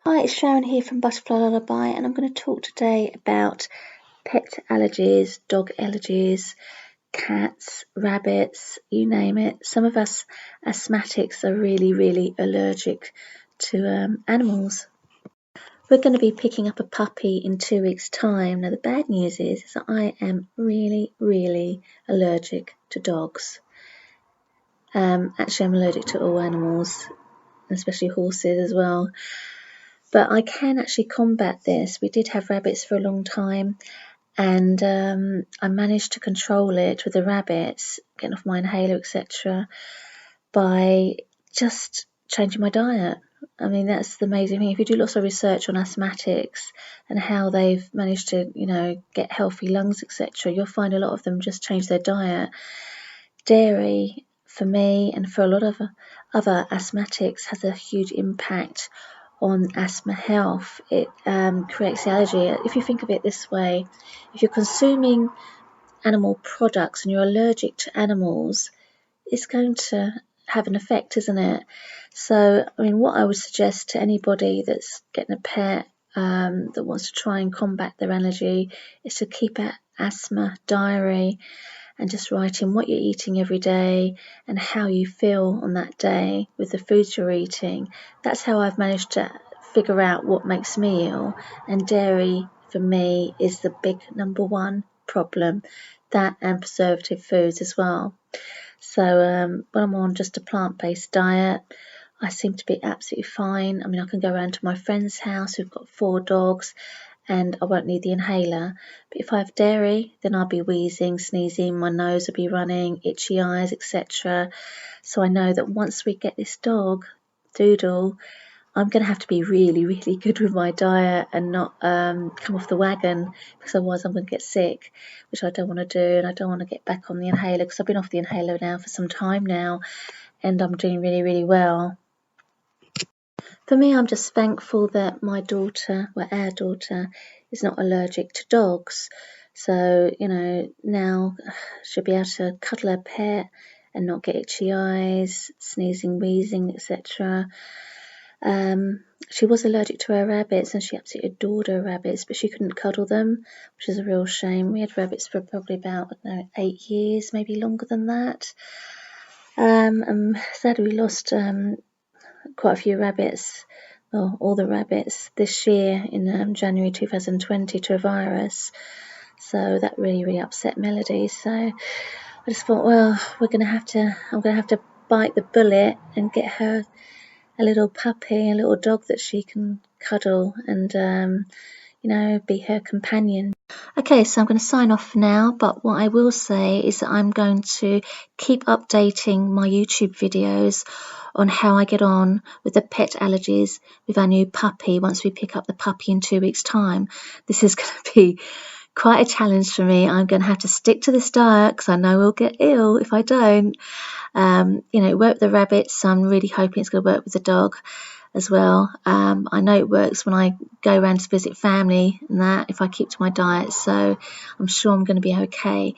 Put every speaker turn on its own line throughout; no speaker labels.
Hi, it's Sharon here from Butterfly Lullaby, and I'm going to talk today about pet allergies, dog allergies, cats, rabbits, you name it. Some of us asthmatics are really allergic to animals. We're going to be picking up a puppy in 2 weeks' time. Now, the bad news is that I am really allergic to dogs. Actually, I'm allergic to all animals, especially horses as well. But I can actually combat this. We did have rabbits for a long time, and I managed to control it with the rabbits, getting off my inhaler, etc., by just changing my diet. I mean, that's the amazing thing. If you do lots of research on asthmatics and how they've managed to, get healthy lungs, etc., you'll find a lot of them just change their diet. Dairy, for me and for a lot of other asthmatics, has a huge impact on asthma health. It creates allergy. If you think of it this way, if you're consuming animal products and you're allergic to animals, it's going to have an effect, isn't it? So, I mean, what I would suggest to anybody that's getting a pet that wants to try and combat their allergy is to keep an asthma diary and just write in what you're eating every day and how you feel on that day with the foods you're eating. That's how I've managed to figure out what makes me ill, and dairy for me is the big number one problem, that and preservative foods as well. So when I'm on just a plant-based diet, I seem to be absolutely fine. I mean, I can go around to my friend's house who've got 4 dogs and I won't need the inhaler. But if I have dairy, then I'll be wheezing, sneezing, my nose will be running, itchy eyes, etc. So I know that once we get this dog, Doodle, I'm going to have to be really good with my diet and not come off the wagon, because otherwise I'm going to get sick, which I don't want to do, and I don't want to get back on the inhaler because I've been off the inhaler now for some time now and I'm doing really well. For me, I'm just thankful that our daughter, is not allergic to dogs. So, now she'll be able to cuddle her pet and not get itchy eyes, sneezing, wheezing, etc. She was allergic to her rabbits and she absolutely adored her rabbits, but she couldn't cuddle them, which is a real shame. We had rabbits for probably about, 8 years, maybe longer than that. And sadly, we lost quite a few rabbits, well, all the rabbits this year in January 2020 to a virus. So that really upset Melody. So I just thought, well, I'm going to have to bite the bullet and get her a little puppy, a little dog that she can cuddle and, be her companion. Okay, so I'm going to sign off for now, but what I will say is that I'm going to keep updating my YouTube videos on how I get on with the pet allergies with our new puppy once we pick up the puppy in 2 weeks' time. This is going to be quite a challenge for me. I'm going to have to stick to this diet because I know we'll get ill if I don't. It worked with the rabbits, so I'm really hoping it's going to work with the dog as well. I know it works when I go around to visit family and that, if I keep to my diet, so I'm sure I'm going to be okay.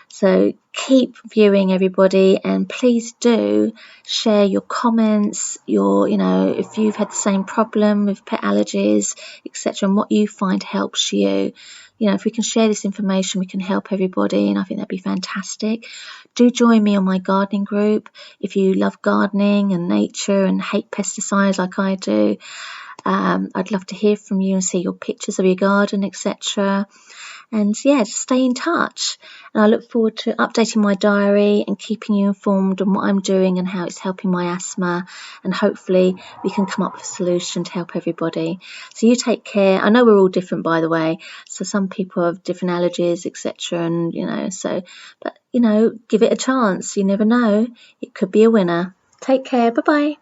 So keep viewing, everybody, and please do share your comments, if you've had the same problem with pet allergies, etc., and what you find helps you. If we can share this information, we can help everybody, and I think that'd be fantastic. Do join me on my gardening group if you love gardening and nature and hate pesticides like I do. I'd love to hear from you and see your pictures of your garden, etc. And yeah, just stay in touch. And I look forward to updating my diary and keeping you informed on what I'm doing and how it's helping my asthma. And hopefully we can come up with a solution to help everybody. So you take care. I know we're all different, by the way. So some people have different allergies, etc. And, but give it a chance. You never know. It could be a winner. Take care. Bye-bye.